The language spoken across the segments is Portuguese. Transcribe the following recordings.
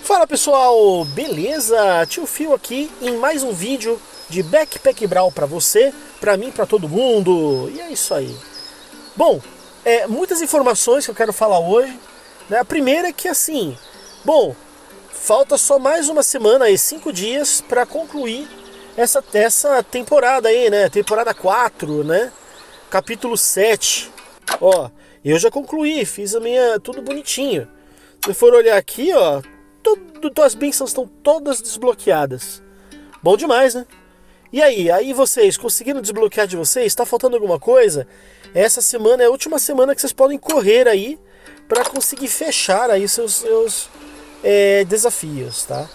Fala pessoal, beleza? Tio Phil aqui em mais um vídeo de Backpack Brawl pra você, pra mim, pra todo mundo. E é isso aí. Bom, muitas informações que eu quero falar hoje, né? A primeira é que assim, bom, falta só mais uma semana aí, 5 dias pra concluir essa temporada aí, né? Temporada 4, né? Capítulo 7. Ó, eu já concluí, fiz a minha, tudo bonitinho. Se for olhar aqui, ó, as bênçãos estão todas desbloqueadas. Bom demais, né? E aí vocês, conseguiram desbloquear de vocês? Está faltando alguma coisa? Essa semana é a última semana que vocês podem correr aí para conseguir fechar aí seus desafios, tá?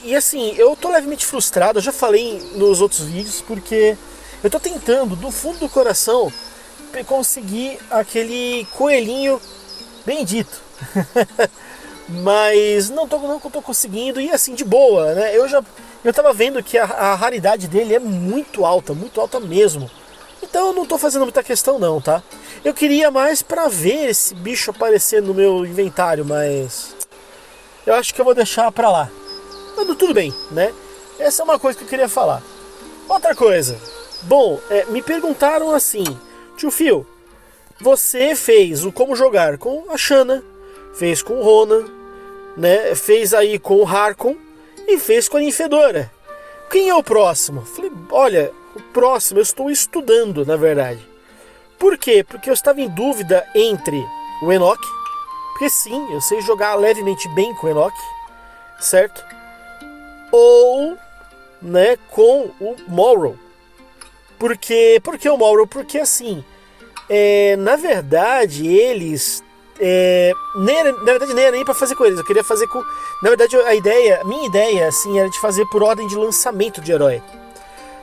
E assim, eu tô levemente frustrado, eu já falei nos outros vídeos, porque eu tô tentando, do fundo do coração, conseguir aquele coelhinho bendito. Mas não tô conseguindo, e assim, de boa, né? Eu tava vendo que a raridade dele é muito alta mesmo. Então eu não tô fazendo muita questão não, tá? Eu queria mais pra ver esse bicho aparecer no meu inventário, mas eu acho que eu vou deixar pra lá. Mas tudo bem, né? Essa é uma coisa que eu queria falar. Outra coisa. Bom, me perguntaram assim, tio Phil, você fez o como jogar com a Shanna, fez com o Ronan, né? Fez aí com o Harkon e fez com a Ninfedora. Quem é o próximo? Falei, olha, o próximo eu estou estudando, na verdade. Por quê? Porque eu estava em dúvida entre o Enoch, porque sim, eu sei jogar levemente bem com o Enoch, certo? Ou, né, com o Morrow. Por que o Morrow? Porque assim, na verdade, eles... na verdade nem era nem pra fazer com eles, eu queria fazer com... Na verdade a minha ideia assim, era de fazer por ordem de lançamento de herói.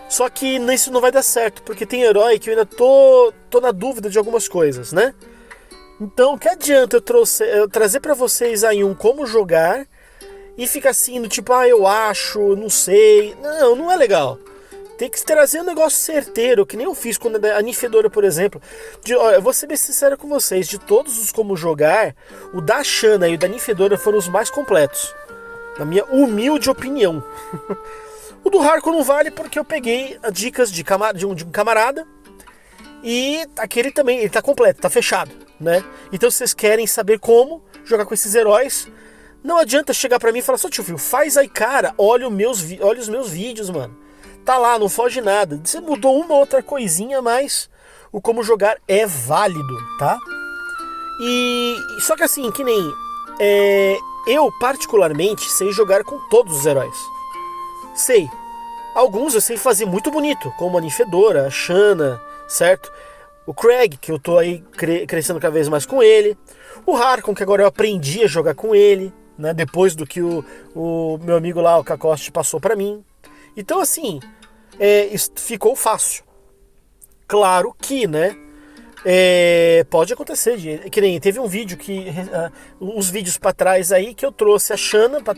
Só que isso não vai dar certo, porque tem herói que eu ainda tô na dúvida de algumas coisas, né? Então que adianta eu trazer pra vocês aí um como jogar e ficar assim, do tipo, eu acho, não sei. Não é legal. Tem que trazer um negócio certeiro, que nem eu fiz com a Ninfedora, por exemplo. Eu vou ser bem sincero com vocês, de todos os como jogar, o da Shanna e o da Ninfedora foram os mais completos. Na minha humilde opinião. O do Harkon não vale porque eu peguei dicas de um camarada. E aquele também, ele tá completo, tá fechado, né? Então se vocês querem saber como jogar com esses heróis, não adianta chegar pra mim e falar, só tio Phil, faz aí cara, olha os meus vídeos, mano. Tá lá, não foge nada. Você mudou uma outra coisinha, mas o como jogar é válido, tá? Só que assim, que nem... eu particularmente sei jogar com todos os heróis. Sei. Alguns eu sei fazer muito bonito, como a Ninfedora, a Shanna, certo? O Craig, que eu tô aí crescendo cada vez mais com ele. O Harkon, que agora eu aprendi a jogar com ele, né? Depois do que o meu amigo lá, o Kakoste, passou pra mim. Então assim, ficou fácil. Claro que, né, pode acontecer, que nem teve um vídeo uns vídeos pra trás aí, que eu trouxe a Shanna pra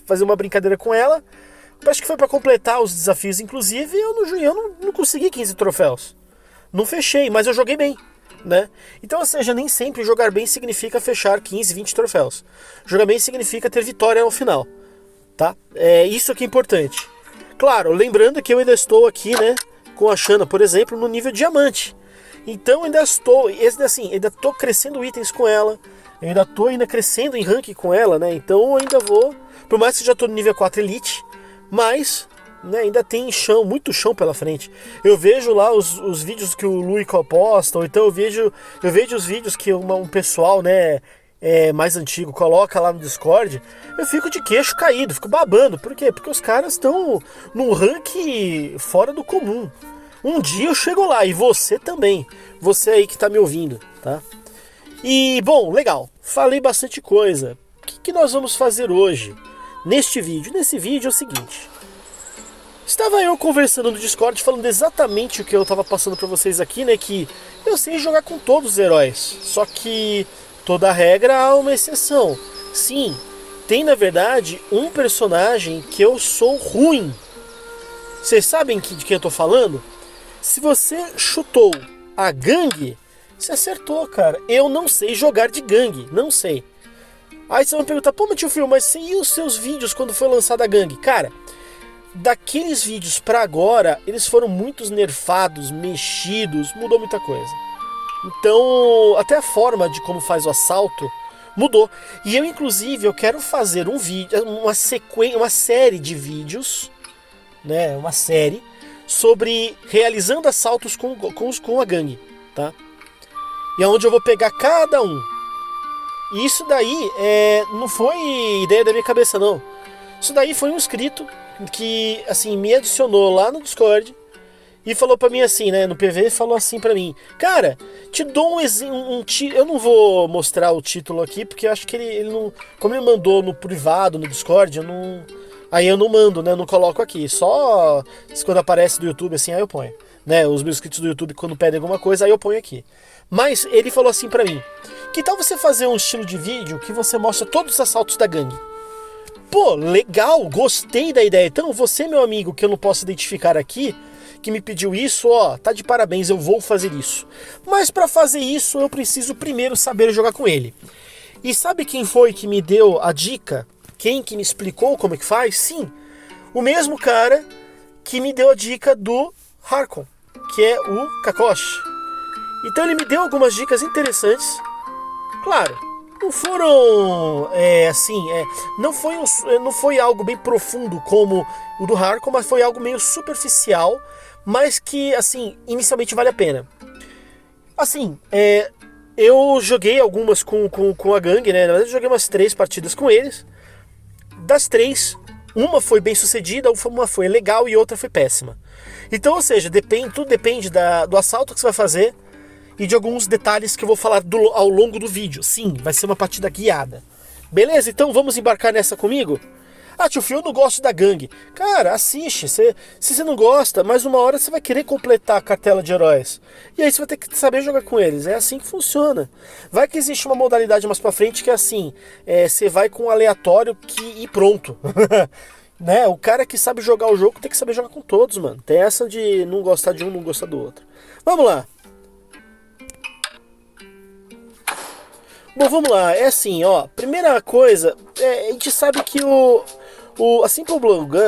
fazer uma brincadeira com ela. Acho que foi pra completar os desafios, inclusive, eu não consegui 15 troféus. Não fechei, mas eu joguei bem, né? Então, ou seja, nem sempre jogar bem significa fechar 15, 20 troféus. Jogar bem significa ter vitória ao final, tá? Isso que é importante. Claro, lembrando que eu ainda estou aqui, né, com a Shanna, por exemplo, no nível diamante. Então ainda estou crescendo itens com ela, eu ainda estou crescendo em rank com ela, né? Então eu ainda vou, por mais que já estou no nível 4 Elite, mas, né, ainda tem muito chão pela frente. Eu vejo lá os vídeos que o Luico posta, ou então eu vejo os vídeos que um pessoal, né, mais antigo coloca lá no Discord, eu fico de queixo caído, fico babando. Por quê? Porque os caras estão num rank fora do comum. Um dia eu chego lá, e você também. Você aí que tá me ouvindo, tá? E, bom, legal. Falei bastante coisa. O que nós vamos fazer hoje? Neste vídeo? Nesse vídeo é o seguinte. Estava eu conversando no Discord, falando exatamente o que eu tava passando pra vocês aqui, né? Que eu sei jogar com todos os heróis. Só que toda regra há uma exceção. Sim, tem na verdade um personagem que eu sou ruim. Vocês sabem de quem eu tô falando? Se você chutou a gangue, você acertou, cara. Eu não sei jogar de gangue, não sei. Aí você vai me perguntar, pô, mas tio Phil, mas e os seus vídeos quando foi lançada a gangue? Cara, daqueles vídeos pra agora, eles foram muitos nerfados, mexidos, mudou muita coisa. Então, até a forma de como faz o assalto mudou. E eu, inclusive, eu quero fazer um vídeo, uma série de vídeos, né, uma série sobre realizando assaltos com a gangue, tá? E é onde eu vou pegar cada um. E isso daí não foi ideia da minha cabeça, não. Isso daí foi um inscrito que, assim, me adicionou lá no Discord e falou pra mim assim, né, no PV, falou assim pra mim: cara, te dou eu não vou mostrar o título aqui, porque eu acho que ele não, como ele mandou no privado, no Discord, aí eu não mando, né, eu não coloco aqui, só quando aparece do YouTube, assim, aí eu ponho, né, os meus inscritos do YouTube, quando pedem alguma coisa, aí eu ponho aqui. Mas ele falou assim pra mim: que tal você fazer um estilo de vídeo que você mostra todos os assaltos da gangue? Pô, legal, gostei da ideia. Então você, meu amigo, que eu não posso identificar aqui, que me pediu isso, ó, tá de parabéns, eu vou fazer isso. Mas pra fazer isso, eu preciso primeiro saber jogar com ele. E sabe quem foi que me deu a dica? Quem que me explicou como é que faz? Sim, o mesmo cara que me deu a dica do Harkon, que é o Kakoshi. Então ele me deu algumas dicas interessantes. Claro, não foram não foi algo bem profundo como o do Harkon, mas foi algo meio superficial, mas que, assim, inicialmente vale a pena. Assim, eu joguei algumas com a gangue, né? Na verdade, eu joguei umas 3 partidas com eles. Das 3, uma foi bem sucedida, uma foi legal e outra foi péssima. Então, ou seja, tudo depende do assalto que você vai fazer e de alguns detalhes que eu vou falar ao longo do vídeo. Sim, vai ser uma partida guiada. Beleza? Então vamos embarcar nessa comigo? Ah, tio Phil, eu não gosto da gangue. Cara, assiste. Se você não gosta, mais uma hora você vai querer completar a cartela de heróis. E aí você vai ter que saber jogar com eles. É assim que funciona. Vai que existe uma modalidade mais pra frente que é assim. Você vai com um aleatório e pronto. Né? O cara que sabe jogar o jogo tem que saber jogar com todos, mano. Tem essa de não gostar de um, não gostar do outro. Vamos lá. Bom, vamos lá. É assim, ó. Primeira coisa, a gente sabe que a Simple Blowgun,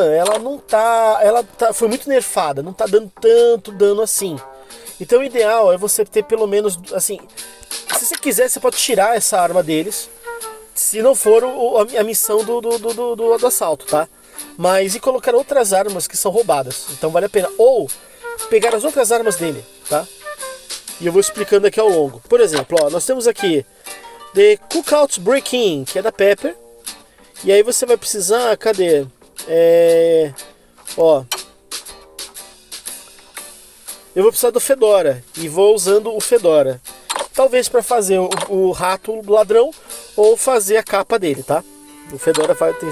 foi muito nerfada, não tá dando tanto dano assim. Então o ideal é você ter pelo menos, assim, se você quiser, você pode tirar essa arma deles, se não for a missão do assalto, tá? Mas e colocar outras armas que são roubadas, então vale a pena. Ou pegar as outras armas dele, tá? E eu vou explicando aqui ao longo. Por exemplo, ó, nós temos aqui The Cookout Break-In, que é da Pepper. E aí você vai precisar, cadê? Ó, eu vou precisar do Fedora e vou usando o Fedora. Talvez para fazer o rato ladrão ou fazer a capa dele, tá? O Fedora tem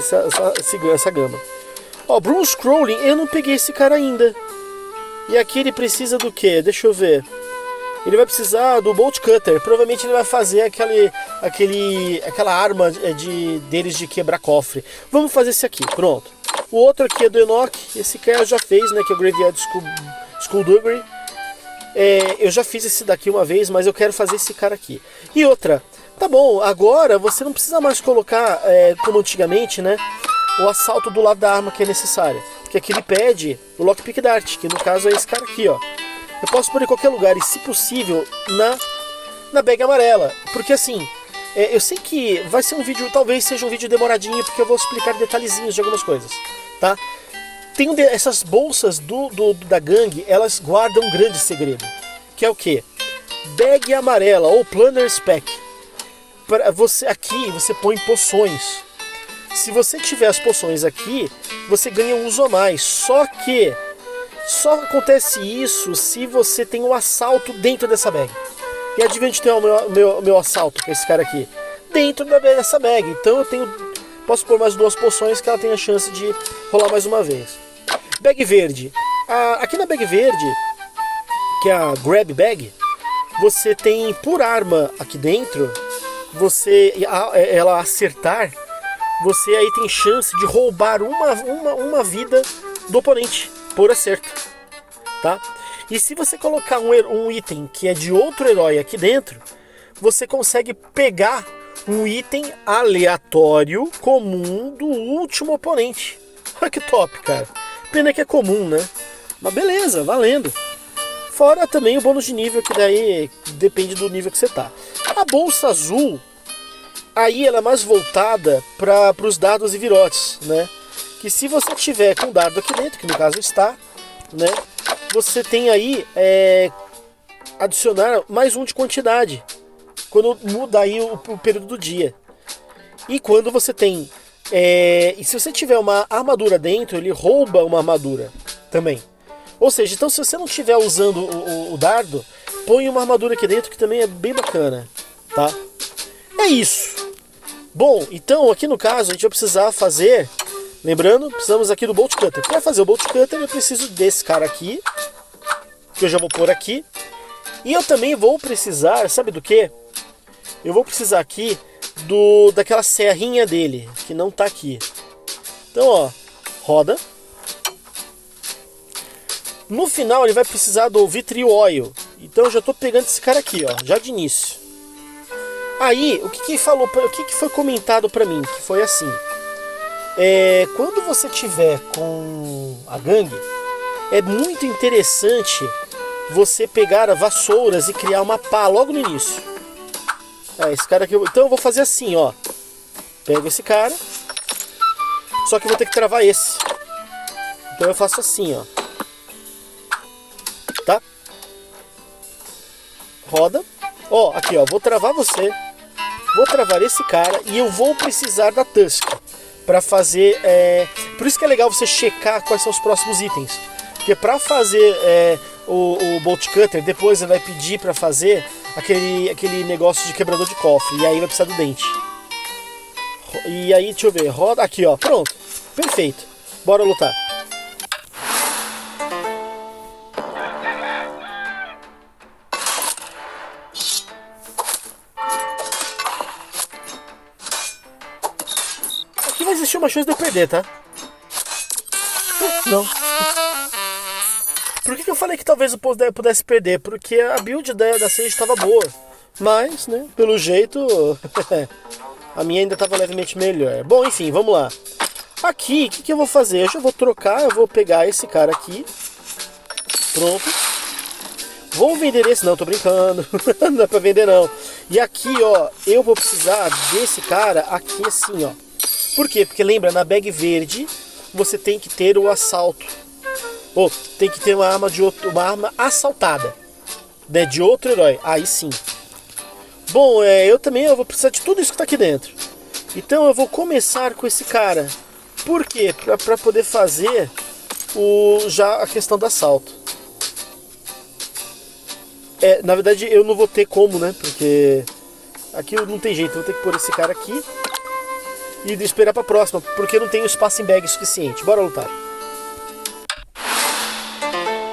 essa gama. Ó, Broom Scrolling, eu não peguei esse cara ainda. E aqui ele precisa do que? Deixa eu ver. Ele vai precisar do Bolt Cutter. Provavelmente ele vai fazer aquela arma deles de quebrar cofre. Vamos fazer esse aqui, pronto. O outro aqui é do Enoch. Esse cara já fez, né? Que é o Graveyard Skullduggery. Eu já fiz esse daqui uma vez, mas eu quero fazer esse cara aqui. E outra, tá bom, agora você não precisa mais colocar, como antigamente, né? O assalto do lado da arma que é necessário. Porque aqui ele pede o Lockpick Dart, que no caso é esse cara aqui, ó. Eu posso pôr em qualquer lugar e, se possível, na bag amarela. Porque assim, eu sei que vai ser um vídeo, talvez seja um vídeo demoradinho, porque eu vou explicar detalhezinhos de algumas coisas, tá? Essas bolsas da gangue, elas guardam um grande segredo. Que é o quê? Bag amarela, ou Planner Spec. Aqui você põe poções. Se você tiver as poções aqui, você ganha um uso a mais. Só acontece isso se você tem um assalto dentro dessa bag. E adivinha onde tem o meu assalto com esse cara aqui? Dentro dessa bag. Então posso pôr mais 2 poções que ela tem a chance de rolar mais uma vez. Bag verde. Aqui na bag verde, que é a Grab Bag, você tem por arma aqui dentro, ela acertar, você aí tem chance de roubar uma vida do oponente por acerto, tá? E se você colocar um item que é de outro herói aqui dentro, você consegue pegar um item aleatório comum do último oponente. Olha que top, cara. Pena que é comum, né? Mas beleza, valendo. Fora também o bônus de nível, que daí depende do nível que você tá. A bolsa azul, aí ela é mais voltada para os dados e virotes, né? Que se você tiver com o dardo aqui dentro, que no caso está, né? Você tem aí adicionar mais um de quantidade quando muda aí o período do dia. E quando você tem e se você tiver uma armadura dentro, ele rouba uma armadura também. Ou seja, então se você não estiver usando o dardo, põe uma armadura aqui dentro, que também é bem bacana, tá? É isso. Bom, então aqui no caso a gente vai precisar fazer, lembrando, precisamos aqui do Bolt Cutter. Para fazer o Bolt Cutter eu preciso desse cara aqui, que eu já vou pôr aqui. E eu também vou precisar, sabe do que? Eu vou precisar aqui daquela serrinha dele, que não tá aqui. Então, ó, roda. No final ele vai precisar do Vitriol Oil. Então eu já tô pegando esse cara aqui, ó, já de início. Aí, o que foi comentado pra mim? Que foi assim. Quando você tiver com a gangue, é muito interessante você pegar vassouras e criar uma pá logo no início. Esse cara aqui. Então eu vou fazer assim, ó. Pego esse cara. Só que eu vou ter que travar esse. Então eu faço assim, ó. Tá? Roda. Ó, aqui, ó. Vou travar você. Vou travar esse cara. E eu vou precisar da Tusk pra fazer. Por isso que é legal você checar quais são os próximos itens. Porque pra fazer o Bolt Cutter, depois ele vai pedir pra fazer aquele negócio de quebrador de cofre. E aí vai precisar do dente. E aí, deixa eu ver. Roda aqui, ó. Pronto. Perfeito. Bora lutar. Aqui vai existir uma chance de eu perder, tá? Não. Por que eu falei que talvez eu pudesse perder? Porque a build da Sage estava boa. Mas, né, pelo jeito, a minha ainda estava levemente melhor. Bom, enfim, vamos lá. Aqui, o que eu vou fazer? Eu já vou trocar, eu vou pegar esse cara aqui. Pronto. Vou vender esse, não, tô brincando. Não dá pra vender, não. E aqui, ó, eu vou precisar desse cara aqui assim, ó. Por quê? Porque lembra, na bag verde, você tem que ter o assalto. Ou tem que ter uma arma assaltada, né, de outro herói. Aí sim. Bom, eu vou precisar de tudo isso que tá aqui dentro. Então eu vou começar com esse cara. Por quê? Pra poder fazer já a questão do assalto. Na verdade eu não vou ter como, né? Porque aqui não tem jeito. Eu vou ter que pôr esse cara aqui e esperar pra próxima, porque não tenho espaço em bag suficiente. Bora lutar.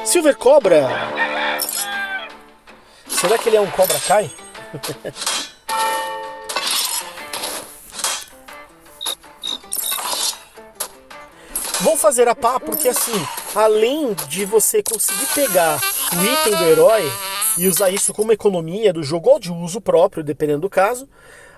Silver Cobra. Será que ele é um Cobra Kai? Vou fazer a pá porque assim, além de você conseguir pegar o item do herói e usar isso como economia do jogo ou de uso próprio, dependendo do caso,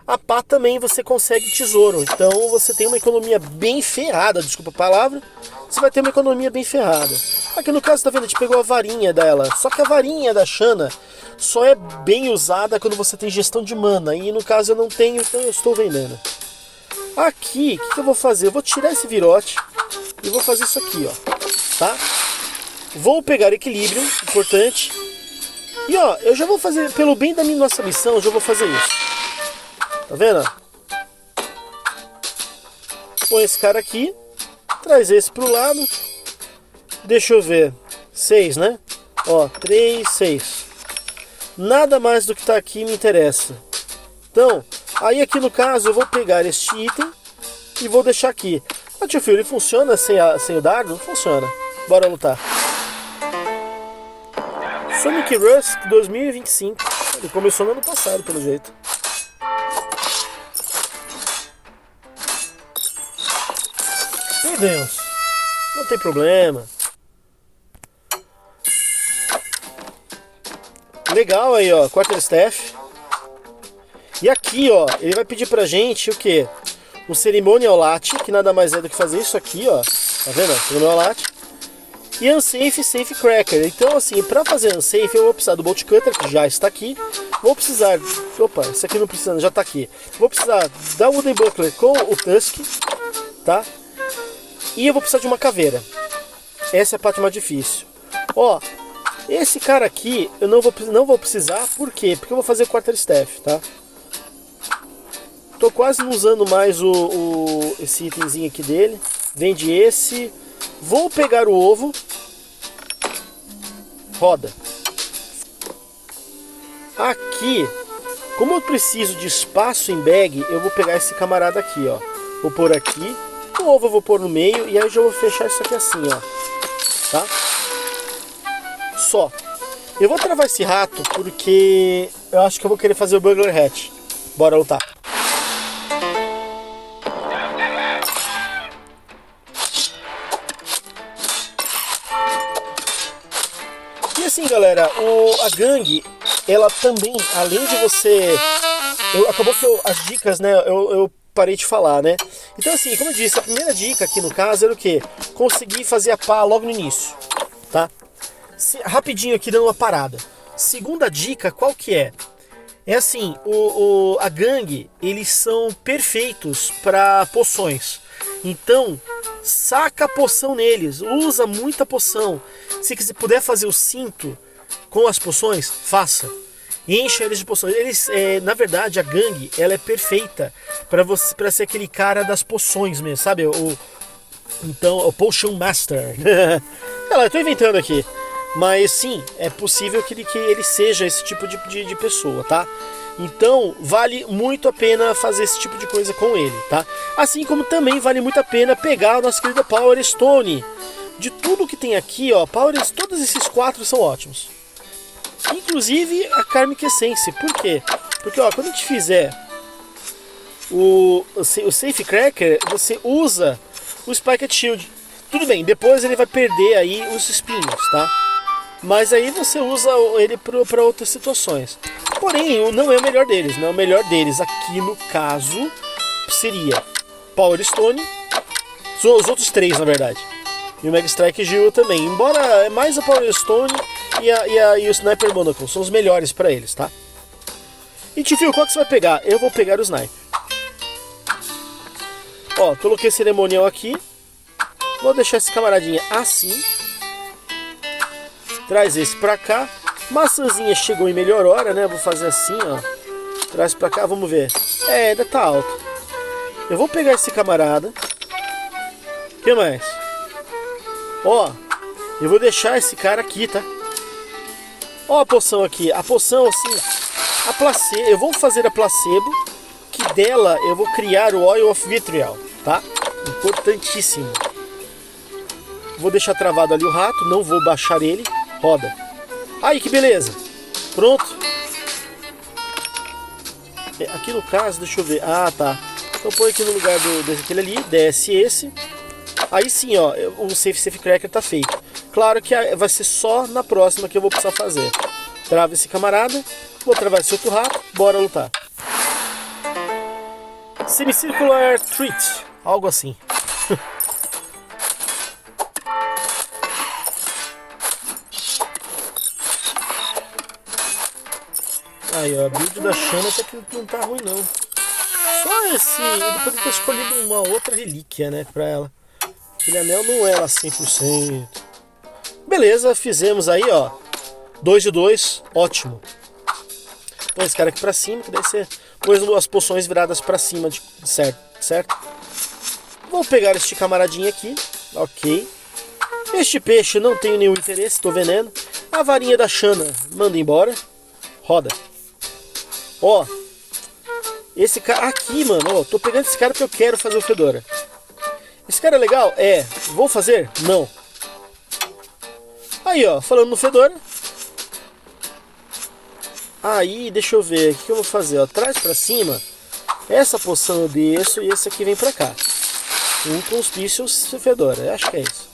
a pá também você consegue tesouro. Então você tem uma economia bem ferrada, desculpa a palavra, você vai ter uma economia bem ferrada. Aqui no caso, tá vendo, a gente pegou a varinha dela, só que a varinha da Shanna só é bem usada quando você tem gestão de mana, e no caso eu não tenho, então eu estou vendendo. Aqui, o que eu vou fazer? Eu vou tirar esse virote e vou fazer isso aqui, ó, tá? Vou pegar equilíbrio, importante. E ó, eu já vou fazer, pelo bem da nossa missão, eu já vou fazer isso. Tá vendo? Põe esse cara aqui, traz esse pro lado. Deixa eu ver. 6, né? Ó, 3, 6. Nada mais do que tá aqui me interessa. Então, aí aqui no caso eu vou pegar este item e vou deixar aqui. Ah, tio filho, ele funciona sem o dardo? Não funciona. Bora lutar. Sonic Rush 2025. Ele começou no ano passado, pelo jeito. Perdemos. Não tem problema. Legal aí, ó. Quarterstaff. E aqui, ó, ele vai pedir pra gente o quê? O Ceremonial Latte, que nada mais é do que fazer isso aqui, ó. Tá vendo? Ceremonial Latte. E Unsafe Safe Cracker. Então, assim, para fazer Unsafe, eu vou precisar do Bolt Cutter, que já está aqui. Vou precisar... Opa, esse aqui não precisa, já está aqui. Vou precisar da Wooden Buckler com o Tusk, tá? E eu vou precisar de uma caveira. Essa é a parte mais difícil. Ó, esse cara aqui eu não vou precisar, por quê? Porque eu vou fazer o Quarterstaff, tá? Tô quase não usando mais esse itemzinho aqui dele. Vende esse... Vou pegar o ovo. Roda. Aqui, como eu preciso de espaço em bag, eu vou pegar esse camarada aqui, ó. Vou pôr aqui. O ovo eu vou pôr no meio e aí eu já vou fechar isso aqui assim, ó. Tá? Só. Eu vou travar esse rato porque eu acho que eu vou querer fazer o Burglar Hatch. Bora lutar. E assim, galera, a gangue, ela também, além de você... acabou que as dicas, né, eu parei de falar, né? Então assim, como eu disse, a primeira dica aqui no caso era o quê? Conseguir fazer a pá logo no início, tá? Rapidinho aqui dando uma parada. Segunda dica, qual que é? É assim, a gangue, eles são perfeitos para poções. Então, saca a poção neles, usa muita poção. Se quiser, puder fazer o cinto com as poções, faça. Encha eles de poções. Na verdade, a gangue, ela é perfeita para ser aquele cara das poções mesmo, sabe? Então, o Potion Master. Eu tô inventando aqui. Mas sim, é possível que ele seja esse tipo de pessoa, tá? Então, vale muito a pena fazer esse tipo de coisa com ele, tá? Assim como também vale muito a pena pegar a nossa querida Power Stone. De tudo que tem aqui, ó, todos esses 4 são ótimos. Inclusive a Karmic Essence. Por quê? Porque, ó, quando a gente fizer o Safe Cracker, você usa o Spiked Shield. Tudo bem, depois ele vai perder aí os espinhos, tá? Mas aí você usa ele para outras situações. Porém, não é o melhor deles. Não é o melhor deles. Aqui no caso seria Power Stone. Os outros 3, na verdade. E o Mega Strike Gil também. Embora é mais a Power Stone e o Sniper Monocle. São os melhores para eles, tá? E Tifio, qual que você vai pegar? Eu vou pegar o Sniper. Ó, coloquei Ceremonial aqui. Vou deixar esse camaradinha assim. Traz esse pra cá. Maçãzinha chegou em melhor hora, né? Vou fazer assim, ó. Traz pra cá, vamos ver. Ainda tá alto. Eu vou pegar esse camarada. O que mais? Ó, eu vou deixar esse cara aqui, tá? Ó a poção aqui. A poção, assim, a placebo. Eu vou fazer a placebo. Que dela eu vou criar o Oil of Vitriol, tá? Importantíssimo. Vou deixar travado ali o rato. Não vou baixar ele. Roda. Aí, que beleza. Pronto. Aqui no caso, deixa eu ver. Ah, tá. Então põe aqui no lugar daquele ali. Desce esse. Aí sim, ó. O Safe Cracker tá feito. Claro que vai ser só na próxima que eu vou precisar fazer. Trava esse camarada. Vou travar esse outro rato. Bora lutar. Semicircular Treat. Algo assim. Aí, ó, a build da Shanna até que não tá ruim, não. Só esse... Ele poderia ter escolhido uma outra relíquia, né, pra ela. Aquele anel não é lá 100%. Beleza, fizemos aí, ó. 2 de 2, ótimo. Põe esse cara aqui pra cima, que daí você pôs as poções viradas pra cima, certo? Vou pegar este camaradinho aqui, ok. Este peixe não tenho nenhum interesse, tô veneno. A varinha da Shanna, manda embora. Roda. Ó, esse cara aqui, mano, ó, tô pegando esse cara porque eu quero fazer o Fedora. Esse cara é legal? É. Vou fazer? Não. Aí, ó, falando no Fedora. Aí, deixa eu ver, o que eu vou fazer, ó, traz pra cima. Essa poção eu desço e esse aqui vem pra cá. Um Conspicuous Fedora, acho que é isso.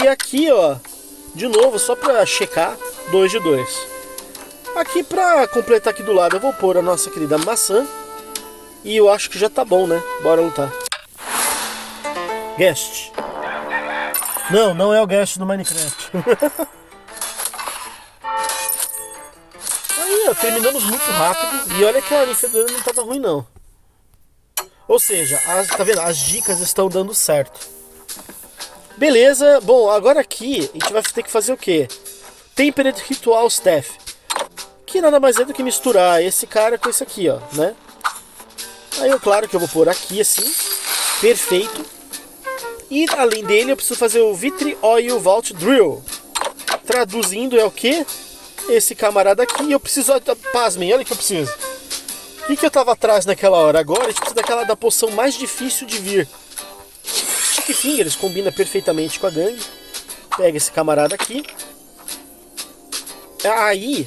E aqui, ó, de novo, só pra checar, 2 de 2. Aqui pra completar aqui do lado eu vou pôr a nossa querida maçã. E eu acho que já tá bom, né? Bora lutar. Guest. Não, não é o Guest do Minecraft. Aí, ó, terminamos muito rápido. E olha que a Ninfedora não tava ruim, não. Ou seja, tá vendo? As dicas estão dando certo. Beleza. Bom, agora aqui a gente vai ter que fazer o quê? Temperate Ritual Staff. Que nada mais é do que misturar esse cara com esse aqui, ó, né? Aí, claro que eu vou pôr aqui assim. Perfeito. E além dele eu preciso fazer o Vitriol Vault Drill. Traduzindo é o quê? Esse camarada aqui. E eu preciso... Pasmem, olha o que eu preciso. O que eu tava atrás naquela hora? Agora a gente precisa da poção mais difícil de vir. Stick Fingers combina perfeitamente com a gangue. Pega esse camarada aqui. Aí,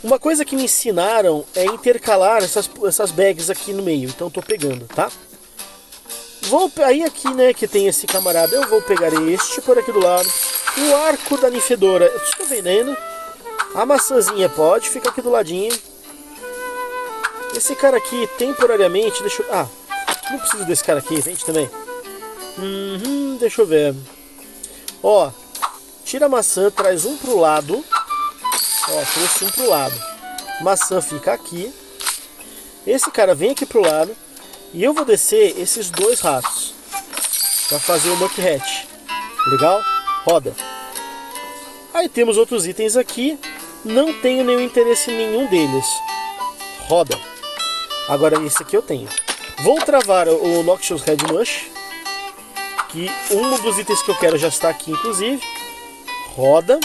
uma coisa que me ensinaram é intercalar essas bags aqui no meio. Então eu tô pegando, tá? Aí aqui, né, que tem esse camarada, eu vou pegar este por aqui do lado. O arco da Ninfedora, eu estou vendendo. A maçãzinha pode ficar aqui do ladinho. Esse cara aqui, temporariamente, deixa eu... Ah, não preciso desse cara aqui, vende também. Deixa eu ver. Ó, tira a maçã, traz um pro lado. Ó, trouxe um pro lado. Maçã fica aqui. Esse cara vem aqui pro lado. E eu vou descer esses dois ratos para fazer o Muck Hatch. Legal? Roda. Aí temos outros itens aqui. Não tenho nenhum interesse em nenhum deles. Roda. Agora esse aqui eu tenho. Vou travar o Noxious Red Mush. Que um dos itens que eu quero já está aqui, inclusive. Roda.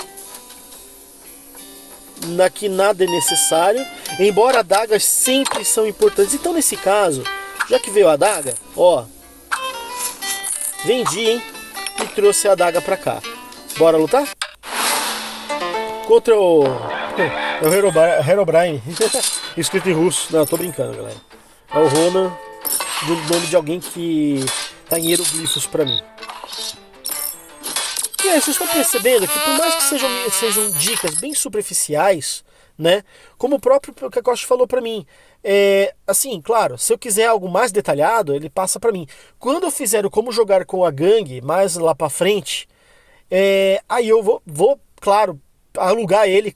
Aqui nada é necessário. Embora adagas sempre são importantes. Então nesse caso, já que veio a adaga, ó, vendi, hein? E trouxe a adaga pra cá. Bora lutar? Contra o... É o Herobrine. Escrito em russo. Não, tô brincando, galera. É o Ronan, do nome de alguém que tá em hieroglifos pra mim. E aí, vocês estão percebendo que por mais que sejam dicas bem superficiais, né? Como o próprio Kakashi falou pra mim, assim, claro, se eu quiser algo mais detalhado, ele passa pra mim. Quando eu fizer o como jogar com a gangue, mais lá pra frente, aí eu vou, claro, alugar ele.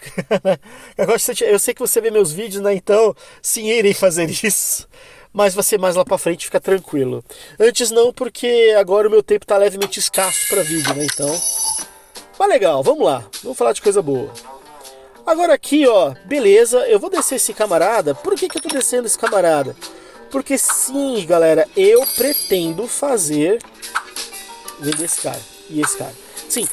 Eu sei que você vê meus vídeos, né? Então, sim, irei fazer isso. Mas vai ser mais lá pra frente, fica tranquilo. Antes não, porque agora o meu tempo tá levemente escasso pra vídeo, né? Então, mas legal, vamos lá. Vamos falar de coisa boa. Agora aqui, ó, beleza, eu vou descer esse camarada. Por que eu tô descendo esse camarada? Porque sim, galera, eu pretendo fazer... Vender esse cara e esse cara. Sim,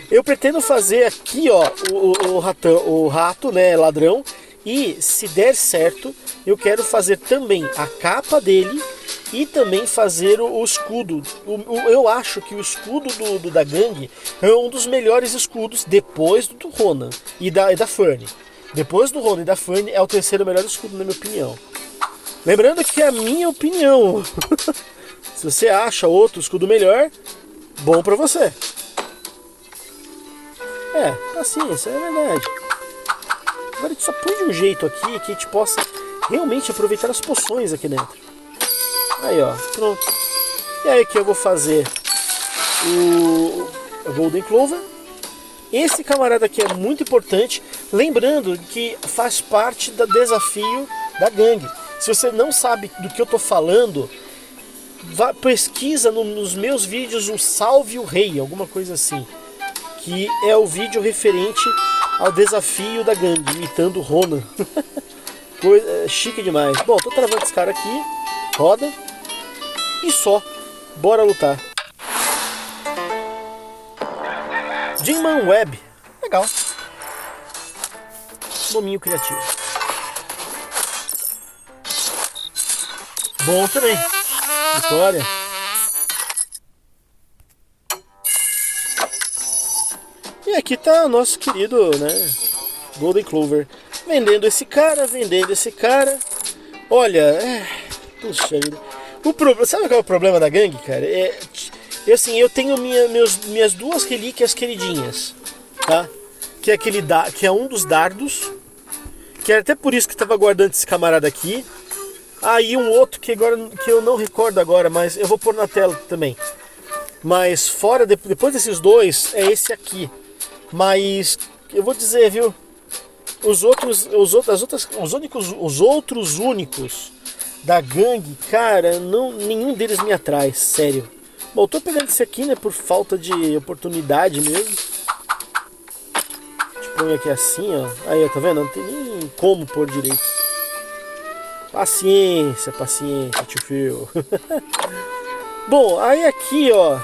eu pretendo fazer aqui, ó, o rato, né, ladrão. E se der certo, eu quero fazer também a capa dele e também fazer o escudo. Eu acho que o escudo da gangue é um dos melhores escudos depois do Ronan e da Fern. Depois do Ronan e da Fern é o terceiro melhor escudo, na minha opinião. Lembrando que é a minha opinião. Se você acha outro escudo melhor, bom pra você. Assim, isso é verdade. Agora a gente só põe de um jeito aqui que a gente possa realmente aproveitar as poções aqui dentro. Aí, ó, pronto. E aí aqui eu vou fazer o Golden Clover. Esse camarada aqui é muito importante. Lembrando que faz parte do desafio da gangue. Se você não sabe do que eu tô falando, pesquisa nos meus vídeos o Salve o Rei, alguma coisa assim. Que é o vídeo referente ao desafio da gangue, imitando o Ronan. Coisa chique demais. Bom, tô travando esse cara aqui. Roda. E só. Bora lutar. Jinman Web. Legal. Nominho criativo. Bom também. Vitória. E aqui tá o nosso querido, né, Golden Clover. Vendendo esse cara, vendendo esse cara. Olha, puxa vida. Sabe qual é o problema da gangue, cara? Assim, eu tenho minhas duas relíquias queridinhas, tá? que é que é um dos dardos, que era até por isso que estava guardando esse camarada aqui. Aí um outro que eu não recordo agora, mas eu vou pôr na tela também. Mas fora depois desses dois é esse aqui. Mas eu vou dizer, viu? Os outros únicos da gangue, cara, nenhum deles me atrai, sério. Bom, eu tô pegando esse aqui, né, por falta de oportunidade mesmo. Deixa eu pôr aqui assim, ó. Aí, tá vendo? Não tem nem como pôr direito. Paciência, tio Phil. Bom, aí aqui, ó.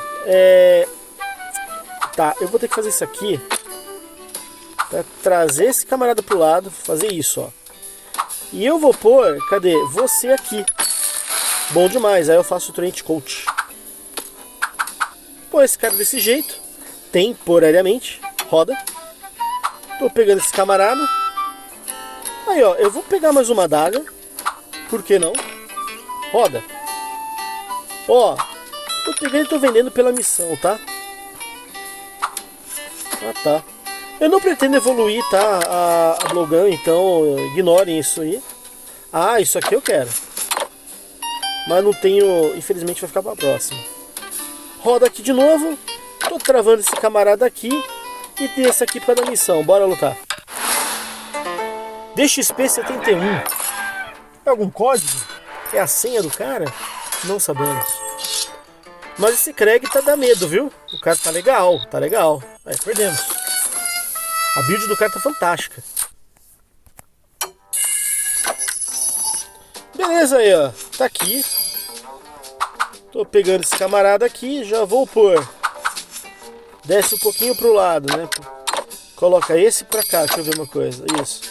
Tá, eu vou ter que fazer isso aqui pra trazer esse camarada pro lado, fazer isso, ó. E eu vou pôr, cadê? Você aqui. Bom demais, aí eu faço o Trench Coat. Pô, esse cara desse jeito, temporariamente, roda. Tô pegando esse camarada. Aí, ó, eu vou pegar mais uma adaga. Por que não? Roda. Ó, tô pegando e tô vendendo pela missão, tá? Ah, tá. Eu não pretendo evoluir, tá? A Blowgun, então ignorem isso aí. Ah, isso aqui eu quero. Mas não tenho... Infelizmente vai ficar pra próxima. Roda aqui de novo. Tô travando esse camarada aqui. E tem esse aqui pra dar missão. Bora lutar. DXP71. É algum código? É a senha do cara? Não sabemos. Mas esse Craig tá dando medo, viu? O cara tá legal, tá legal. Aí, perdemos. A build do cara tá fantástica. Beleza aí, ó. Tá aqui. Tô pegando esse camarada aqui. Já vou pôr. Desce um pouquinho pro lado, né? Coloca esse pra cá. Deixa eu ver uma coisa. Isso.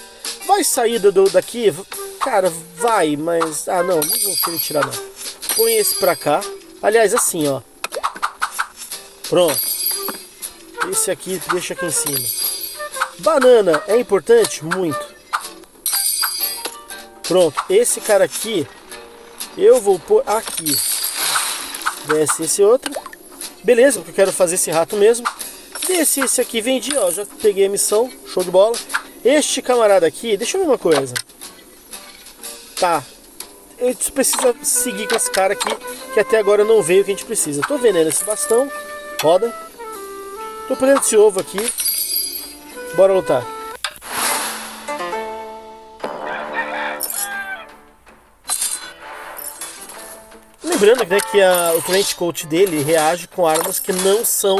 Vai sair daqui? Cara, vai, mas... Ah, não vou querer tirar não. Põe esse pra cá. Aliás, assim, ó. Pronto. Esse aqui, deixa aqui em cima. Banana é importante? Muito. Pronto, esse cara aqui eu vou pôr aqui. Desce esse outro. Beleza, porque eu quero fazer esse rato mesmo. Desce esse aqui, vendi, ó. Já peguei a missão, show de bola. Este camarada aqui, deixa eu ver uma coisa. Tá, a gente precisa seguir com esse cara aqui, que até agora não veio o que a gente precisa. Tô vendendo esse bastão, roda. Tô pegando esse ovo aqui. Bora lutar. Lembrando, né, que o Trench Coat dele reage com armas que não são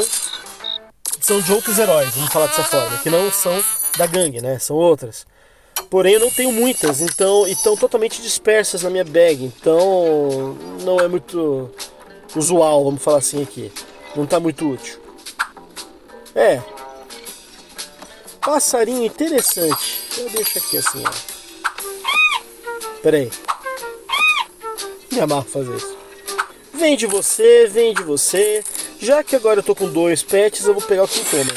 de outros heróis, vamos falar dessa forma, que não são da gangue, né? São outras. Porém, eu não tenho muitas, então estão totalmente dispersas na minha bag, então não é muito usual, vamos falar assim aqui. Não tá muito útil. Passarinho interessante. Eu deixo aqui assim, ó. Pera aí. Me amarro fazer isso. Vende você. Já que agora eu tô com 2 pets, eu vou pegar o Quintoma.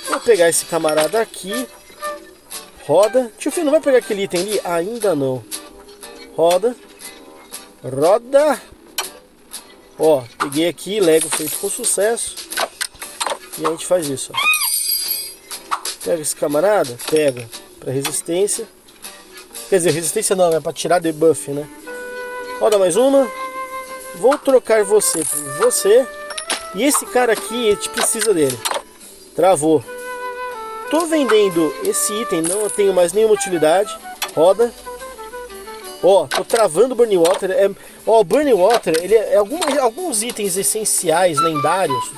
Vou pegar esse camarada aqui. Roda. Tio Fio, não vai pegar aquele item ali? Ainda não. Roda. Roda. Ó, peguei aqui, Lego feito com sucesso. E a gente faz isso, ó. Pega esse camarada, pega pra resistência. Quer dizer, resistência não, é pra tirar debuff, né? Roda mais uma. Vou trocar você por você. E esse cara aqui, a gente precisa dele. Travou. Tô vendendo esse item, não tenho mais nenhuma utilidade. Roda. Ó, tô travando o Burning Water. O Burning Water, ele é alguns itens essenciais, lendários,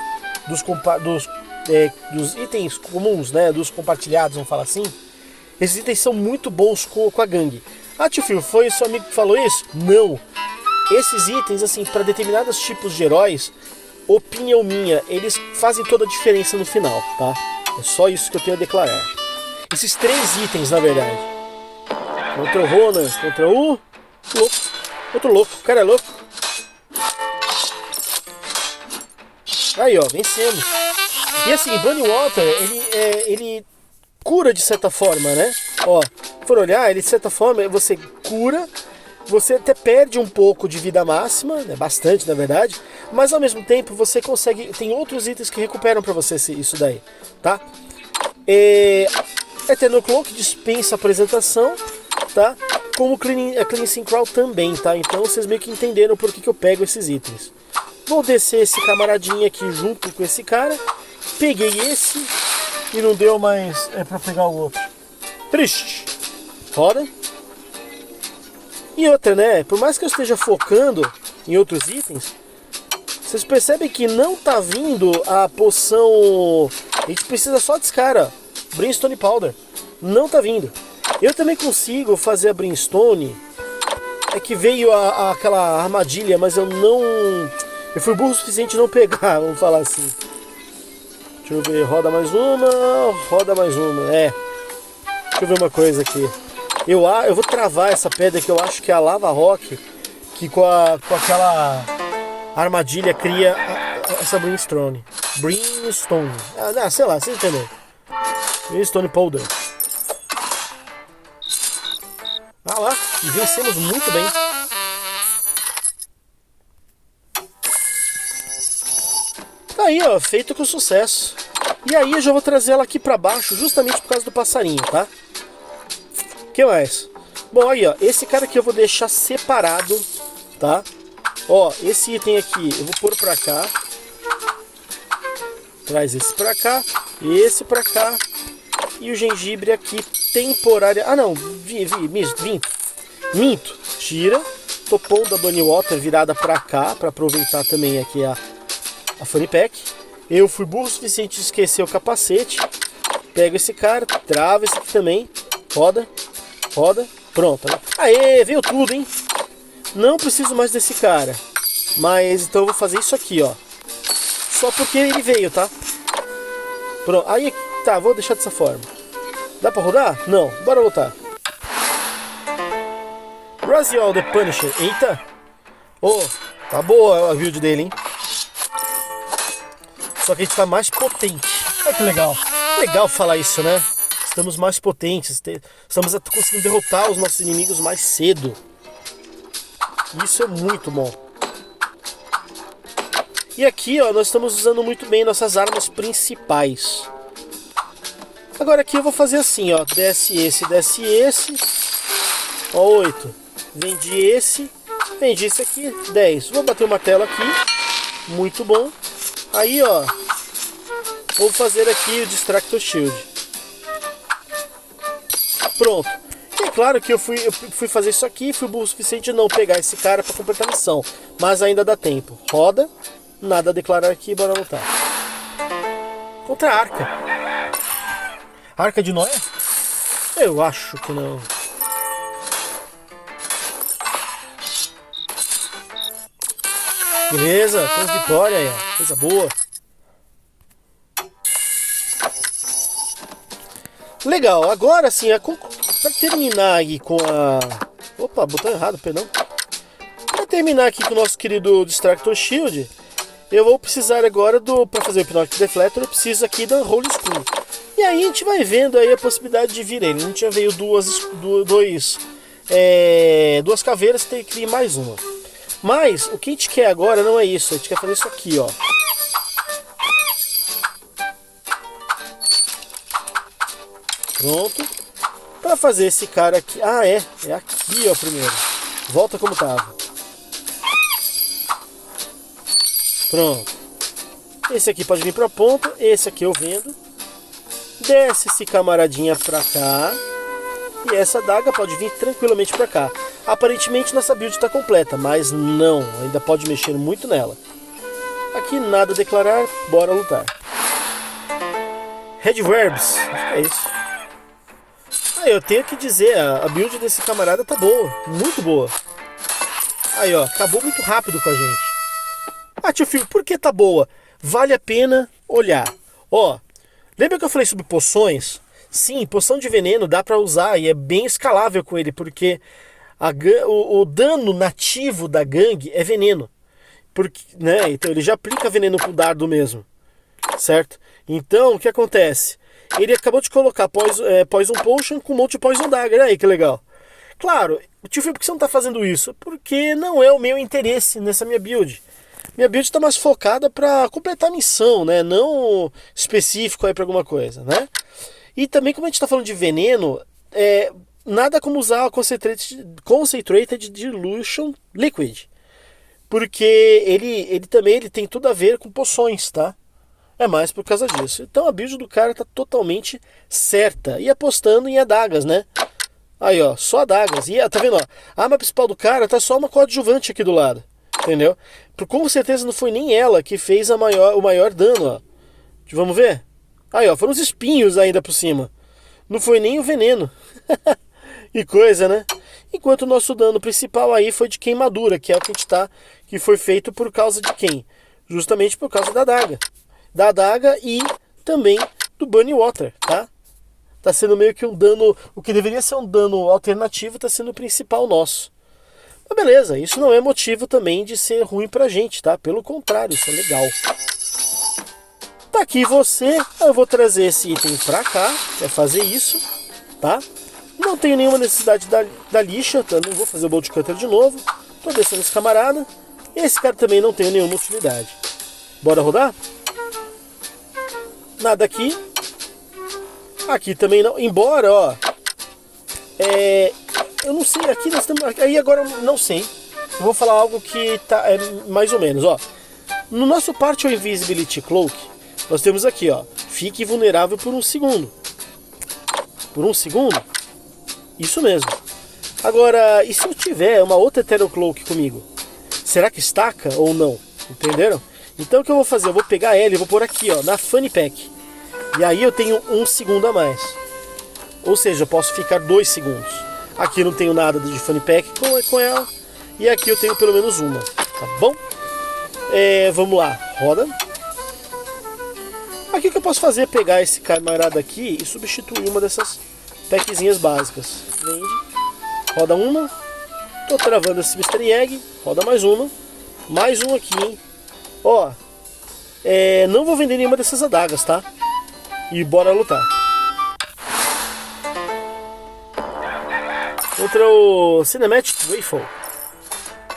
dos itens comuns, né? Dos compartilhados, vamos falar assim. Esses itens são muito bons com a gangue. Ah, tio Phil, foi seu amigo que falou isso? Não. Esses itens, assim, para determinados tipos de heróis, opinião minha, eles fazem toda a diferença no final, tá? É só isso que eu tenho a declarar. Esses 3 itens, na verdade. Contra o Ronan, contra o louco. Outro louco, o cara é louco. Aí, ó, vencemos. E assim, Burning Water, ele cura de certa forma, né? Ó, se for olhar, ele de certa forma, você cura, você até perde um pouco de vida máxima, né? Bastante, na verdade. Mas ao mesmo tempo, você consegue, tem outros itens que recuperam pra você isso daí, tá? Eternal Cloak dispensa apresentação, tá? Como a Cleansing Crown também, tá? Então vocês meio que entenderam por que eu pego esses itens. Vou descer esse camaradinho aqui junto com esse cara. Peguei esse e não deu mais pra pegar o outro. Triste. Roda. E outra, né? Por mais que eu esteja focando em outros itens, vocês percebem que não tá vindo a poção. A gente precisa só desse cara, Brimstone Powder. Não tá vindo. Eu também consigo fazer a Brimstone. É que veio aquela armadilha, mas eu não. Eu fui burro o suficiente de não pegar, vamos falar assim. Deixa eu ver, roda mais uma. Deixa eu ver uma coisa aqui. Eu vou travar essa pedra que eu acho que é a Lava Rock, que com aquela armadilha cria essa Brimstone. Sei lá, vocês entenderam. Brimstone Powder. Ah lá, e vencemos muito bem. Tá aí, ó, feito com sucesso. E aí eu já vou trazer ela aqui pra baixo, justamente por causa do passarinho, tá? O que mais? Bom, aí ó, esse cara aqui eu vou deixar separado, tá? Ó, esse item aqui eu vou pôr pra cá. Traz esse pra cá, esse pra cá. E o gengibre aqui temporária. Ah não, minto. Tira. Tô pondo a Donny Water virada pra cá, pra aproveitar também aqui a Funny Pack. Eu fui burro o suficiente de esquecer o capacete. Pego esse cara, trava esse aqui também. Roda. Pronto. Aê, veio tudo, hein? Não preciso mais desse cara. Mas então eu vou fazer isso aqui, ó. Só porque ele veio, tá? Pronto. Aí, tá, vou deixar dessa forma. Dá pra rodar? Não. Bora voltar. Raziel the Punisher. Eita. Oh, tá boa a build dele, hein? Só que a gente tá mais potente. Olha que legal. Legal falar isso, né? Estamos mais potentes. Estamos conseguindo derrotar os nossos inimigos mais cedo. Isso é muito bom. E aqui, ó, nós estamos usando muito bem nossas armas principais. Agora aqui eu vou fazer assim, ó. Desce esse. Ó, 8. Vendi esse aqui, 10. Vou bater o martelo aqui. Muito bom. Aí, ó. Vou fazer aqui o Distractor Shield. Pronto. E é claro que eu fui fazer isso aqui, fui burro o suficiente de não pegar esse cara para completar a missão. Mas ainda dá tempo. Roda. Nada a declarar aqui, bora lutar. Contra a Arca. Arca de Noé? Eu acho que não. Beleza, temos vitória aí, ó. Coisa boa. Legal, agora sim, pra terminar aí com a... Opa, botão errado, perdão. Pra terminar aqui com o nosso querido Distractor Shield, eu vou precisar agora pra fazer o Hypnotic Deflector, eu preciso aqui da Holy School. E aí a gente vai vendo aí a possibilidade de vir ele. A gente já veio duas caveiras, tem que vir mais uma. Mas o que a gente quer agora não é isso, a gente quer fazer isso aqui, ó. Pronto. Pra fazer esse cara aqui... Ah, é aqui, ó, primeiro. Volta como tava. Pronto. Esse aqui pode vir pra ponta, esse aqui eu vendo. Desce esse camaradinha pra cá. E essa adaga pode vir tranquilamente pra cá. Aparentemente nossa build está completa, mas não, ainda pode mexer muito nela. Aqui nada a declarar, bora lutar. Red Verbs, acho que é isso. Eu tenho que dizer, a build desse camarada tá boa, muito boa. Aí ó, acabou muito rápido com a gente. Ah, tio Phil, por que tá boa? Vale a pena olhar. Ó, lembra que eu falei sobre poções? Sim, poção de veneno dá pra usar e é bem escalável com ele, porque o dano nativo da gangue é veneno. Porque, né, então ele já aplica veneno com dardo mesmo. Certo? Então, o que acontece? Ele acabou de colocar Poison Potion com Multi Poison Dagger. Aí que legal. Claro, tio Phil, por que você não está fazendo isso? Porque não é o meu interesse nessa minha build. Minha build está mais focada para completar a missão, né? Não específico aí para alguma coisa, né? E também, como a gente está falando de veneno, nada como usar a Concentrated Dilution Liquid. Porque ele também tem tudo a ver com poções, tá? É mais por causa disso. Então a build do cara tá totalmente certa. E apostando em adagas, né? Aí, ó, só adagas. E tá vendo, ó? A arma principal do cara tá só uma coadjuvante aqui do lado. Entendeu? Com certeza não foi nem ela que fez o maior dano, ó. Vamos ver? Aí, ó, foram os espinhos ainda por cima. Não foi nem o veneno. Que coisa, né? Enquanto o nosso dano principal aí foi de queimadura, que é o que a gente tá, que foi feito por causa de quem? Justamente por causa da adaga. Da adaga e também do Burning Water, tá? Tá sendo meio que um dano, o que deveria ser um dano alternativo tá sendo o principal nosso. Mas beleza, isso não é motivo também de ser ruim pra gente, tá? Pelo contrário, isso é legal. Tá aqui você, eu vou trazer esse item pra cá, é fazer isso, tá? Não tenho nenhuma necessidade da lixa, tá? Não vou fazer o Bolt Cutter de novo. Tô descendo esse camarada. Esse cara também não tem nenhuma utilidade. Bora rodar? Nada aqui. Aqui também não. Embora, ó. Eu não sei, aqui nós temos. Aí agora eu não sei. Eu vou falar algo que tá mais ou menos, ó. No nosso Partial Invisibility Cloak, nós temos aqui, ó. Fique vulnerável por 1 segundo. Por 1 segundo? Isso mesmo. Agora, e se eu tiver uma outra Ethereal Cloak comigo? Será que estaca ou não? Entenderam? Então o que eu vou fazer? Eu vou pegar ela e vou pôr aqui, ó, na Funny Pack. E aí eu tenho 1 segundo a mais. Ou seja, eu posso ficar 2 segundos. Aqui eu não tenho nada de Funny Pack com ela. E aqui eu tenho pelo menos uma. Tá bom? Vamos lá. Roda. Aqui o que eu posso fazer é pegar esse camarada aqui e substituir uma dessas packzinhas básicas. Vende. Roda uma. Tô travando esse Mystery Egg. Roda mais uma. Mais um aqui, hein? Ó. Não vou vender nenhuma dessas adagas, tá? E bora lutar. Contra o Cinematic Waffle.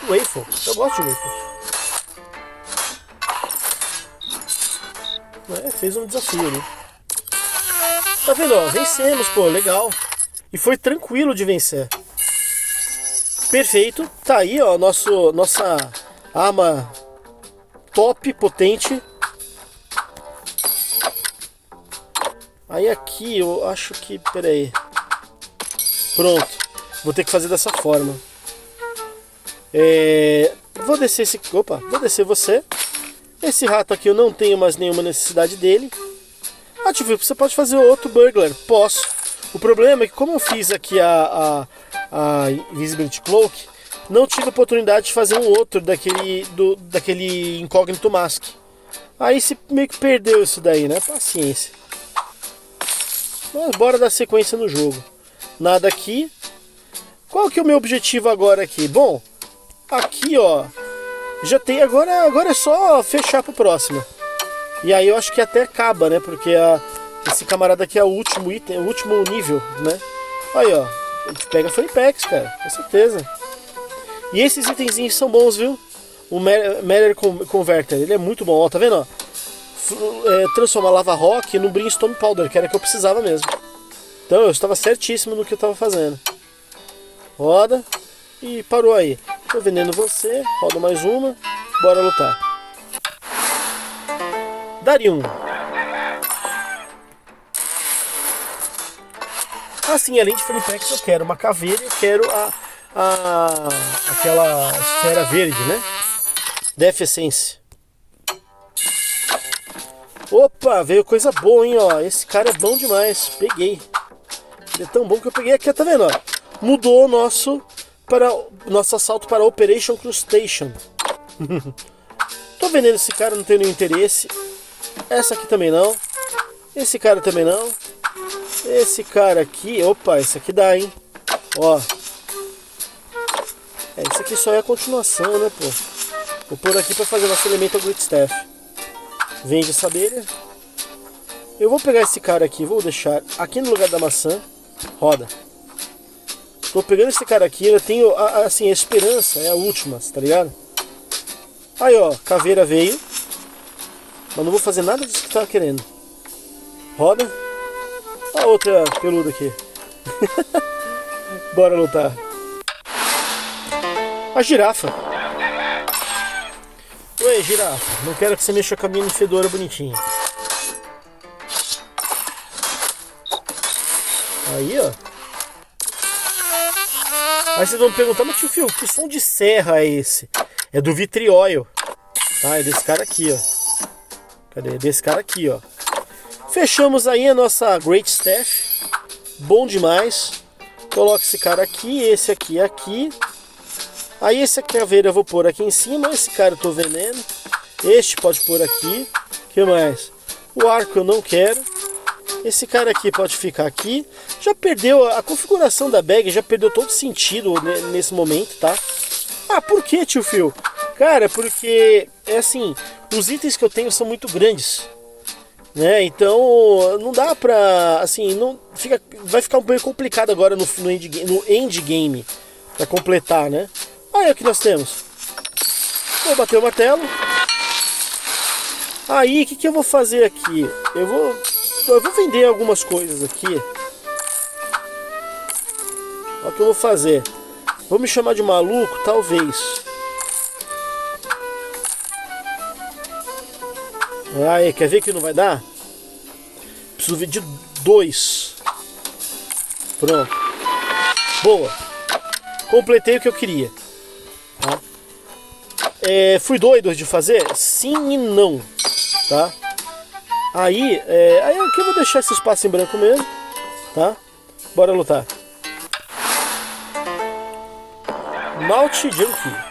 Waffle. Eu gosto de waffles. Fez um desafio ali. Tá vendo, ó? Vencemos, pô, legal. E foi tranquilo de vencer. Perfeito. Tá aí, ó, nossa arma top, potente. Aí aqui eu acho que... Pera aí. Pronto. Vou ter que fazer dessa forma. Vou descer esse... Opa, vou descer você. Esse rato aqui eu não tenho mais nenhuma necessidade dele. Ah, tipo, você pode fazer outro Burglar. Posso. O problema é que como eu fiz aqui a Invisibility Cloak, não tive a oportunidade de fazer um outro daquele Incógnito Mask. Aí se meio que perdeu isso daí, né? Paciência. Mas bora dar sequência no jogo. Nada aqui. Qual que é o meu objetivo agora aqui? Bom, aqui ó, já tem, agora é só fechar pro próximo. E aí eu acho que até acaba, né? Porque esse camarada aqui é o último item, o último nível, né? Aí ó, a gente pega Funny Packs, cara, com certeza. E esses itenzinhos são bons, viu? O Matter Converter, ele é muito bom, ó, tá vendo, ó? Transforma Lava Rock no Brimstone Powder, que era o que eu precisava mesmo. Então eu estava certíssimo no que eu estava fazendo. Roda. E parou aí. Tô vendendo você. Roda mais uma. Bora lutar. Darium. Assim, além de Funny Packs, eu quero uma caveira e eu quero aquela esfera verde, né? Death Essence. Opa, veio coisa boa, hein, ó. Esse cara é bom demais. Peguei. Ele é tão bom que eu peguei aqui, tá vendo, ó? Mudou o nosso assalto para Operation Crustacean. Tô vendendo esse cara, não tenho nenhum interesse. Essa aqui também não. Esse cara também não. Esse cara aqui, opa, esse aqui dá, hein? Ó. Esse aqui só é a continuação, né, pô? Vou pôr aqui pra fazer nosso Elemental Gritstaff. Vende essa abelha. Eu vou pegar esse cara aqui, vou deixar aqui no lugar da maçã. Roda. Tô pegando esse cara aqui, eu tenho, assim, a esperança é a última, tá ligado? Aí, ó, caveira veio. Mas não vou fazer nada disso que tava querendo. Roda. A outra peluda aqui. Bora lutar. A girafa. Oi, girafa. Não quero que você mexa com a minha fedora bonitinha. Aí, ó. Aí vocês vão me perguntar, mas tio Phil, que som de serra é esse? É do Vitriol. Tá, é desse cara aqui, ó. Cadê? É desse cara aqui, ó. Fechamos aí a nossa Great Staff. Bom demais. Coloca esse cara aqui, esse aqui aqui. Aí esse caveira eu vou pôr aqui em cima. Esse cara eu tô vendendo. Este pode pôr aqui. O que mais? O arco eu não quero. Esse cara aqui pode ficar aqui. Já perdeu a configuração da bag, já perdeu todo sentido nesse momento, tá? Ah, por que, tio Phil? Cara, porque é assim, os itens que eu tenho são muito grandes, né? Então não dá pra, assim, não fica, vai ficar um pouco complicado agora no endgame pra completar, né? Aí o que nós temos. Vou bater o martelo. Aí o que eu vou fazer aqui? Eu vou vender algumas coisas aqui. Olha o que eu vou fazer. Vou me chamar de maluco? Talvez. Aí, quer ver que não vai dar? Preciso ver de 2. Pronto. Boa. Completei o que eu queria. Tá? Fui doido de fazer? Sim e não. Tá? Aí aqui eu vou deixar esse espaço em branco mesmo. Tá? Bora lutar. Malt Junkie.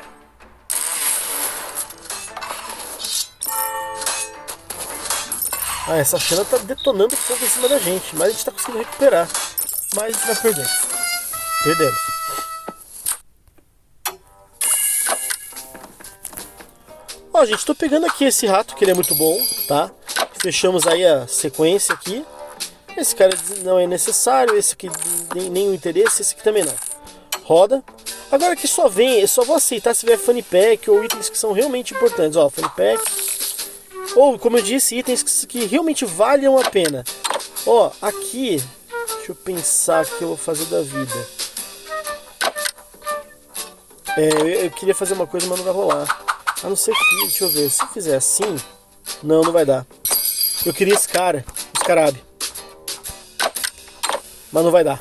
Ah, essa Xana tá detonando fogo em cima da gente, mas a gente tá conseguindo recuperar. Mas a gente vai perder. Perdemos. Ó, gente, tô pegando aqui esse rato, que ele é muito bom, tá? Fechamos aí a sequência aqui. Esse cara não é necessário, esse aqui nenhum interesse, esse aqui também não. Roda. Agora que só vou aceitar se vier Funny Pack ou itens que são realmente importantes. Ó, Funny Pack. Ou, como eu disse, itens que realmente valham a pena. Ó, aqui, deixa eu pensar o que eu vou fazer da vida. Eu queria fazer uma coisa, mas não vai rolar. A não ser que, deixa eu ver, se eu fizer assim, não vai dar. Eu queria esse cara, o Scarab. Mas não vai dar.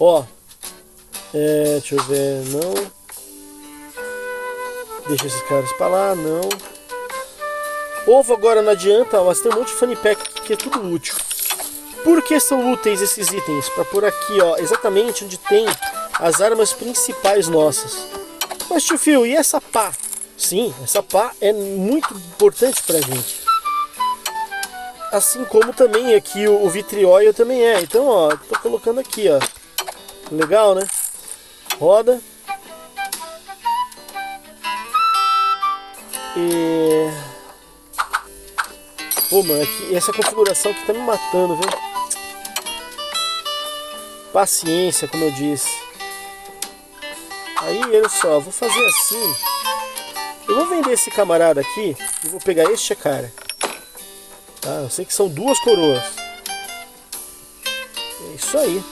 Ó, deixa eu ver, não. Deixa esses caras pra lá, não. Ovo agora não adianta, mas tem um monte de Funny Pack aqui que é tudo útil. Por que são úteis esses itens? Pra pôr aqui, ó, exatamente onde tem as armas principais nossas. Mas tio Phil, e essa pá? Sim, essa pá é muito importante pra gente. Assim como também aqui o Vitriol também é. Então, ó, tô colocando aqui, ó. Legal, né? Roda. Pô, mano, essa configuração aqui tá me matando, viu? Paciência, como eu disse. Aí, olha só, vou fazer assim. Eu vou vender esse camarada aqui e vou pegar este cara. Tá, eu sei que são 2 coroas. É isso aí.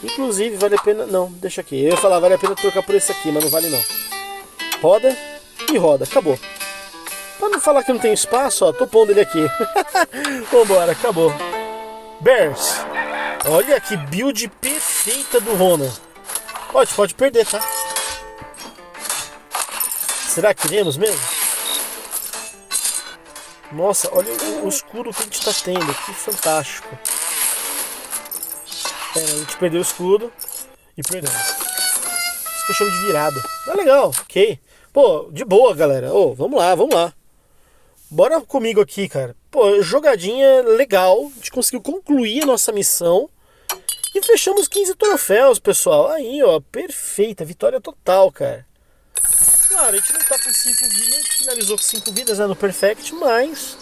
Inclusive, vale a pena... Não, deixa aqui. Eu ia falar, vale a pena trocar por esse aqui, mas não vale não. Roda e roda. Acabou. Pra não falar que não tem espaço, ó, tô pondo ele aqui. Vambora, acabou. Bears. Olha que build perfeita do Ronan. Pode perder, tá? Será que iremos mesmo? Nossa, olha o escudo que a gente tá tendo. Que fantástico. A gente perdeu o escudo e perdemos. Isso que eu chamo de virada. Mas legal, ok. Pô, de boa, galera. Vamos lá. Bora comigo aqui, cara. Pô, jogadinha legal. A gente conseguiu concluir a nossa missão. E fechamos 15 troféus, pessoal. Aí, ó, perfeita. Vitória total, cara. Claro, a gente não tá com 5 vidas. Finalizou com 5 vidas, né, no Perfect. Mas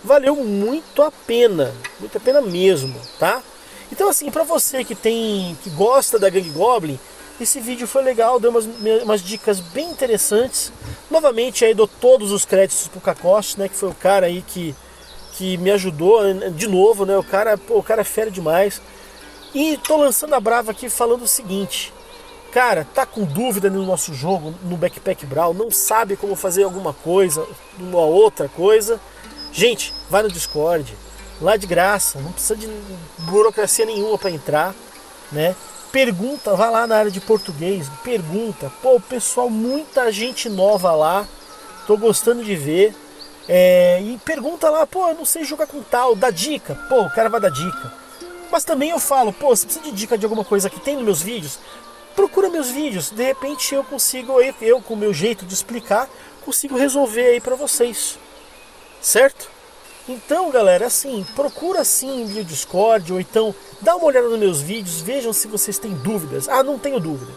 valeu muito a pena. Muito a pena mesmo, tá? Então, assim, pra você que gosta da Gangue Goblin, esse vídeo foi legal, deu umas dicas bem interessantes. Novamente aí dou todos os créditos pro Cacoste, né, que foi o cara aí que me ajudou de novo, né? O cara é fera demais. E tô lançando a brava aqui falando o seguinte: cara, tá com dúvida no nosso jogo, no Backpack Brawl, não sabe como fazer alguma coisa, uma outra coisa, gente, vai no Discord, lá de graça, não precisa de burocracia nenhuma para entrar, né? Pergunta, vai lá na área de português, pergunta, pô, pessoal, muita gente nova lá, tô gostando de ver. E pergunta lá, pô, eu não sei jogar com tal, dá dica, pô, o cara vai dar dica. Mas também eu falo, pô, você precisa de dica de alguma coisa que tem nos meus vídeos? Procura meus vídeos, de repente eu consigo, eu com o meu jeito de explicar, consigo resolver aí pra vocês, certo? Então, galera, assim, procura assim via Discord, ou então dá uma olhada nos meus vídeos, vejam se vocês têm dúvidas. Ah, não tenho dúvida,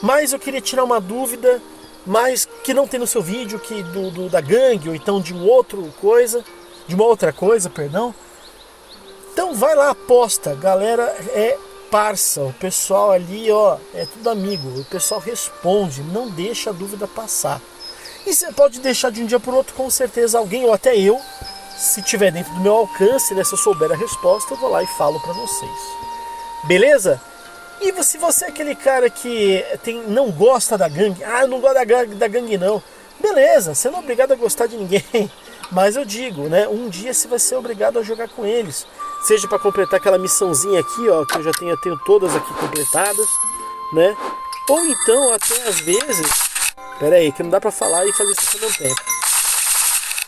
mas eu queria tirar uma dúvida, mas que não tem no seu vídeo, que da gangue, ou então de uma outra coisa, perdão. Então vai lá, aposta, galera, é parça, o pessoal ali, ó, é tudo amigo, o pessoal responde, não deixa a dúvida passar. E você pode deixar de um dia para o outro, com certeza alguém, ou até eu, se tiver dentro do meu alcance, né, se eu souber a resposta, eu vou lá e falo para vocês. Beleza? E se você é aquele cara que não gosta da gangue, eu não gosto da gangue não, beleza, você não é obrigado a gostar de ninguém, mas eu digo, né, um dia você vai ser obrigado a jogar com eles, seja para completar aquela missãozinha aqui, ó, que eu já tenho todas aqui completadas, né, ou então até às vezes, pera aí, que não dá para falar e fazer isso ao mesmo tempo,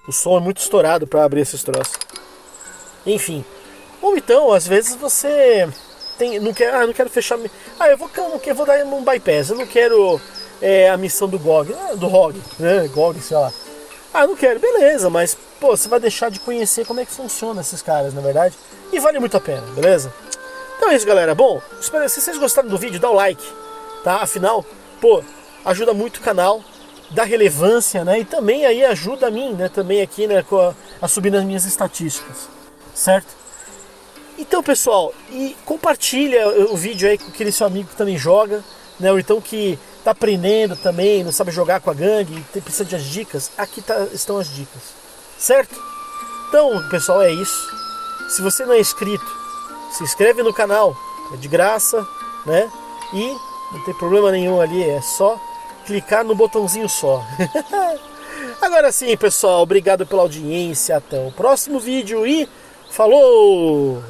o som é muito estourado para abrir esses troços, enfim, ou então às vezes você não quero fechar. Eu vou dar um bypass. Eu não quero a missão do GOG, do ROG, né? GOG, sei lá. Não quero, beleza, mas pô, você vai deixar de conhecer como é que funciona esses caras, na verdade. E vale muito a pena, beleza? Então é isso, galera. Bom, se vocês gostaram do vídeo, dá o like, tá? Afinal, pô, ajuda muito o canal, dá relevância, né? E também aí ajuda a mim, né? Também aqui, né? A subir nas minhas estatísticas, certo? Então, pessoal, e compartilha o vídeo aí com aquele seu amigo que também joga, né? Ou então que tá aprendendo também, não sabe jogar com a gangue, precisa de as dicas. Aqui estão as dicas, certo? Então, pessoal, é isso. Se você não é inscrito, se inscreve no canal, é de graça, né? E não tem problema nenhum ali, é só clicar no botãozinho só. Agora sim, pessoal, obrigado pela audiência, até o próximo vídeo e falou!